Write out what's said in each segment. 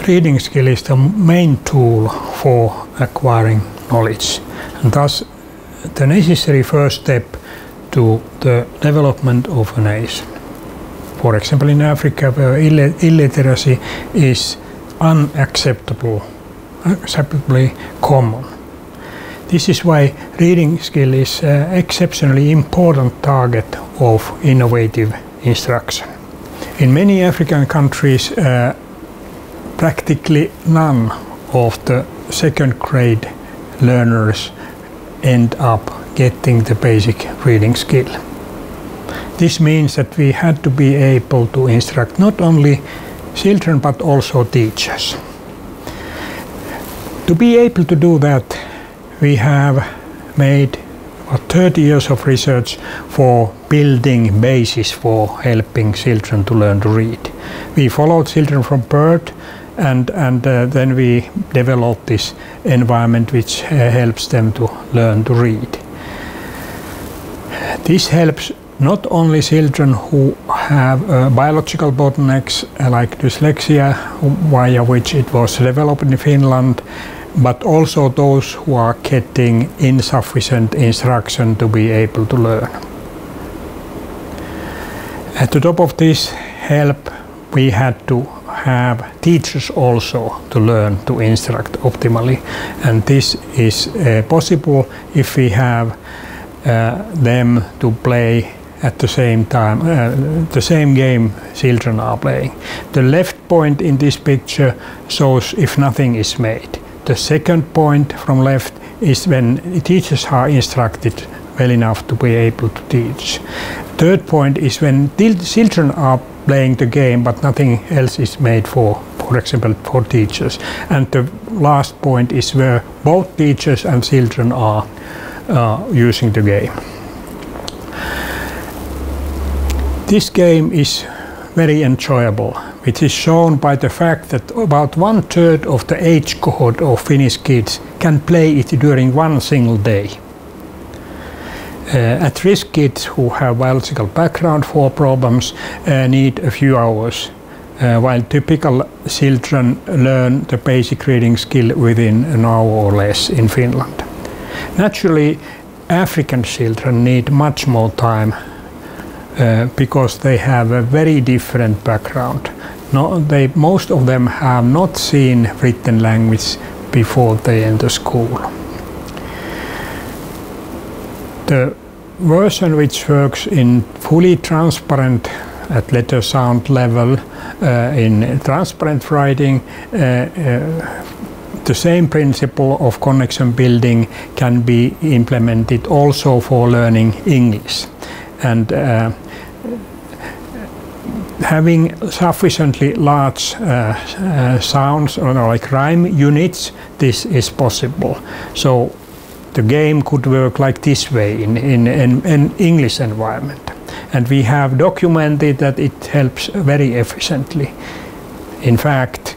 reading skill is the main tool for acquiring knowledge, and thus the necessary first step to the development of a nation. For example, in Africa, where illiteracy is unacceptably common. This is why reading skill is an exceptionally important target of innovative instruction. In many African countries, practically none of the second grade learners end up getting the basic reading skill. This means that we had to be able to instruct not only children but also teachers. To be able to do that, we have made 30 years of research for building basis for helping children to learn to read. We followed children from birth, and then we developed this environment which helps them to learn to read. This helps not only children who have biological bottlenecks like dyslexia, via which it was developed in Finland, but also those who are getting insufficient instruction to be able to learn. At the top of this help, we had to have teachers also to learn to instruct optimally, and this is possible if we have them to play at the same time, the same game children are playing. The left point in this picture shows if nothing is made. The second point from left is when teachers are instructed well enough to be able to teach. Third point is when children are playing the game but nothing else is made for example, for teachers. And the last point is where both teachers and children are using the game. This game is very enjoyable, which is shown by the fact that about 1/3 of the age cohort of Finnish kids can play it during one single day. At-risk kids who have biological background for problems need a few hours, while typical children learn the basic reading skill within an hour or less in Finland. Naturally, African children need much more time because they have a very different background. Most of them have not seen written language before they enter school. The version which works in fully transparent at letter sound level in transparent writing, the same principle of connection building can be implemented also for learning English. And having sufficiently large sounds or like rhyme units, this is possible. So the game could work like this way in an English environment. And we have documented that it helps very efficiently. In fact,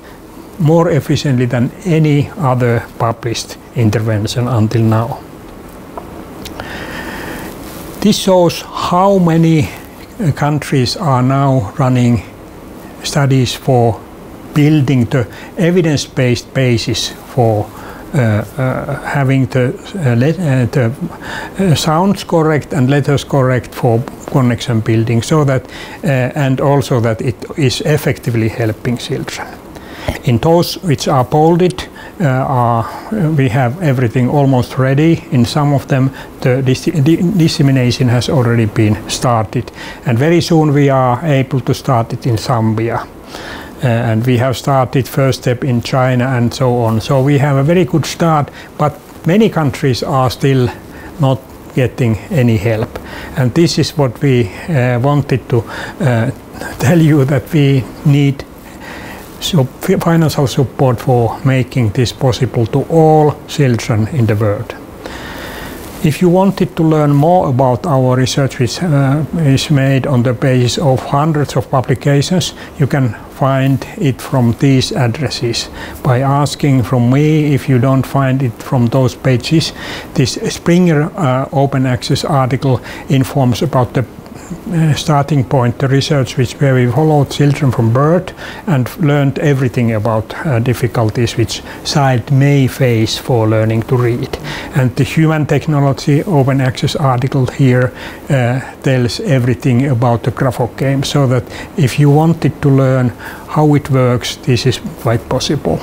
more efficiently than any other published intervention until now. This shows how many countries are now running studies for building the evidence-based basis for having the sounds correct and letters correct for connection building, so that and also that it is effectively helping children. In those which are bolded, we have everything almost ready. In some of them, the dissemination has already been started, and very soon we are able to start it in Zambia. And we have started first step in China and so on. So we have a very good start, but many countries are still not getting any help. And this is what we wanted to tell you, that we need financial support for making this possible to all children in the world. If you wanted to learn more about our research, which is made on the basis of hundreds of publications, you can find it from these addresses. By asking from me, if you don't find it from those pages, this Springer open access article informs about the starting point, the research where we followed children from birth and learned everything about difficulties which child may face for learning to read. And the human technology open access article here tells everything about the Grapho game, so that if you wanted to learn how it works, this is quite possible.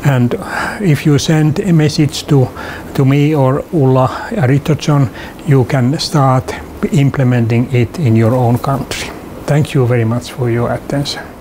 And if you send a message to me or Ulla Richardson, you can start implementing it in your own country. Thank you very much for your attention.